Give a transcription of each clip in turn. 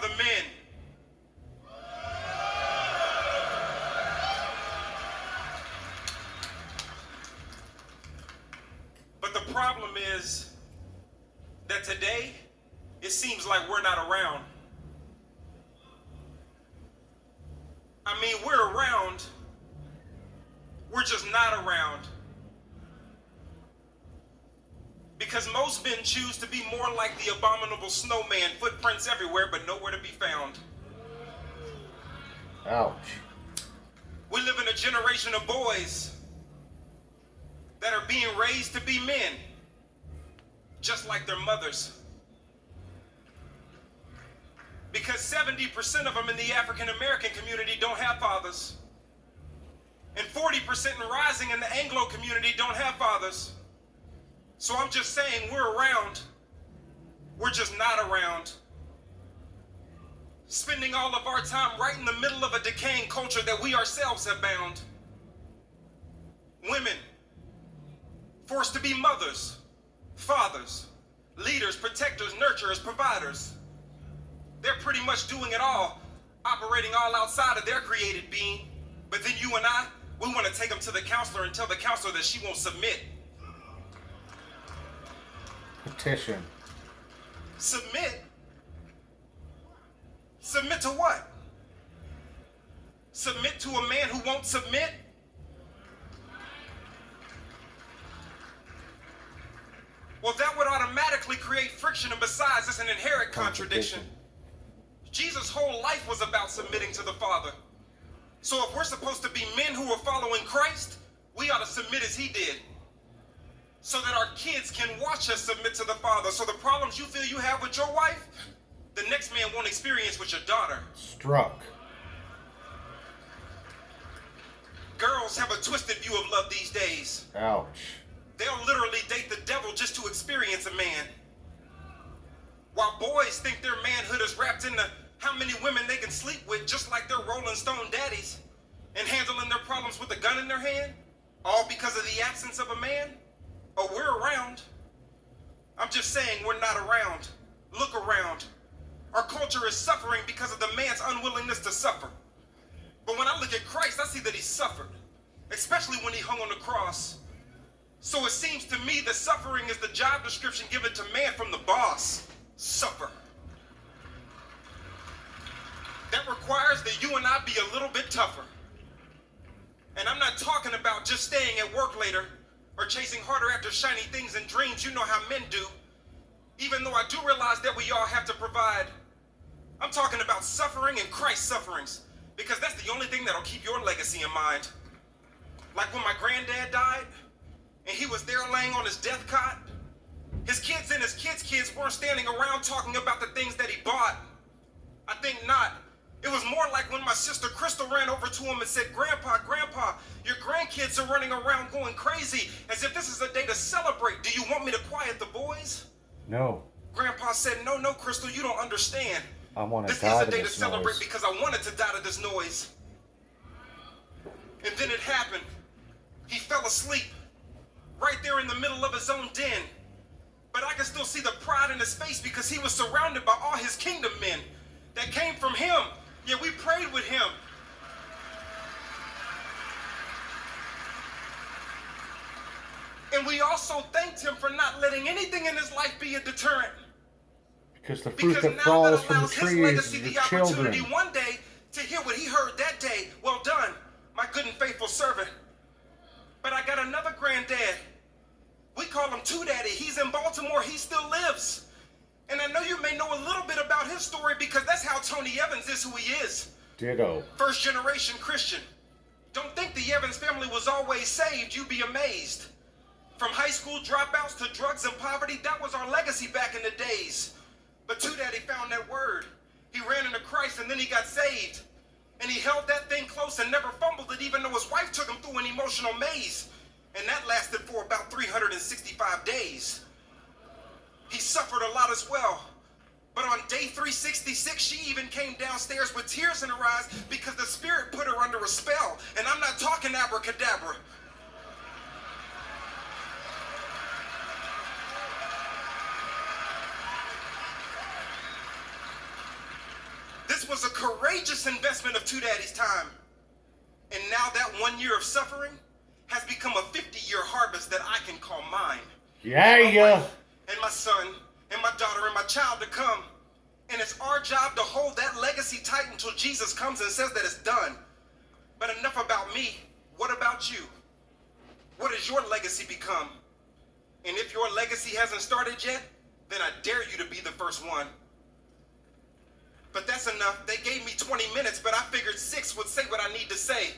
the men. But the problem is that today, it seems like we're not around. I mean, we're around, we're just not around. Because most men choose to be more like the abominable snowman, footprints everywhere, but nowhere to be found. Ouch. We live in a generation of boys that are being raised to be men, just like their mothers. Because 70% of them in the African American community don't have fathers. And 40% and rising in the Anglo community don't have fathers. So I'm just saying, we're around, we're just not around. Spending all of our time right in the middle of a decaying culture that we ourselves have bound. Women, forced to be mothers, fathers, leaders, protectors, nurturers, providers. They're pretty much doing it all, operating all outside of their created being. But then you and I, we want to take them to the counselor and tell the counselor that she won't submit. Petition. Submit? Submit to what? Submit to a man who won't submit? Well, that would automatically create friction, and besides, it's an inherent contradiction. Jesus' whole life was about submitting to the Father. So if we're supposed to be men who are following Christ, we ought to submit as he did, so that our kids can watch us submit to the Father. So the problems you feel you have with your wife, the next man won't experience with your daughter. Struck. Girls have a twisted view of love these days. Ouch. They'll literally date the devil just to experience a man. While boys think their manhood is wrapped into how many women they can sleep with, just like their Rolling Stone daddies, and handling their problems with a gun in their hand, all because of the absence of a man. Oh, we're around. I'm just saying, we're not around. Look around. Our culture is suffering because of the man's unwillingness to suffer. But when I look at Christ, I see that he suffered, especially when he hung on the cross. So it seems to me that suffering is the job description given to man from the boss. Suffer. That requires that you and I be a little bit tougher. And I'm not talking about just staying at work later or chasing harder after shiny things and dreams. You know how men do. Even though I do realize that we all have to provide. I'm talking about suffering and Christ's sufferings, because that's the only thing that'll keep your legacy in mind. Like when my granddad died, and he was there laying on his death cot. His kids and his kids' weren't standing around talking about the things that he bought. I think not. It was more like when my sister Crystal ran over to him and said, Grandpa, your grandkids are running around going crazy, as if this is a day to celebrate. Do you want me to quiet the boys? No. Grandpa said, no, Crystal, you don't understand. I want to This die is a to day to this celebrate noise. because I wanted to die to this noise. And then it happened. He fell asleep right there in the middle of his own den. But I can still see the pride in his face because he was surrounded by all his kingdom men that came from him. Yeah, we prayed with him. And we also thanked him for not letting anything in his life be a deterrent. Because the fruit that now falls that from the allows his tree is legacy the the opportunity children. one day to hear what he heard that day. Well done, my good and faithful servant. But I got another granddad. We call him Two Daddy. He's in Baltimore. He still lives. And I know you may know a little bit about his story because that's how Tony Evans is who he is. Ditto. First generation Christian. Don't think the Evans family was always saved. You'd be amazed. From high school dropouts to drugs and poverty, that was our legacy back in the days. But Two Daddy found that word. He ran into Christ and then he got saved. And he held that thing close and never fumbled it, even though his wife took him through an emotional maze. And that lasted for about 365 days. He suffered a lot as well. But on day 366, she even came downstairs with tears in her eyes because the Spirit put her under a spell. And I'm not talking abracadabra. was a courageous investment of Two Daddy's time. And now that 1 year of suffering has become a 50-year harvest that I can call mine. Yeah, And my yeah. wife and my son and my daughter and my child to come. And it's our job to hold that legacy tight until Jesus comes and says that it's done. But enough about me. What about you? What does your legacy become? And if your legacy hasn't started yet, then I dare you to be the first one. But that's enough. They gave me 20 minutes, but I figured 6 would say what I need to say.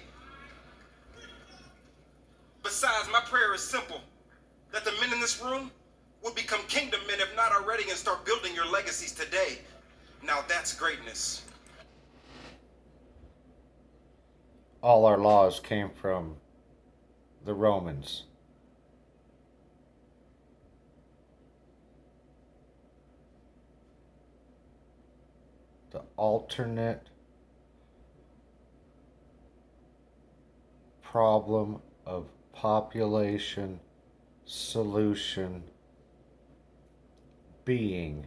Besides, my prayer is simple. That the men in this room will become kingdom men, if not already, and start building your legacies today. Now that's greatness. All our laws came from the Romans. The alternate problem of population solution being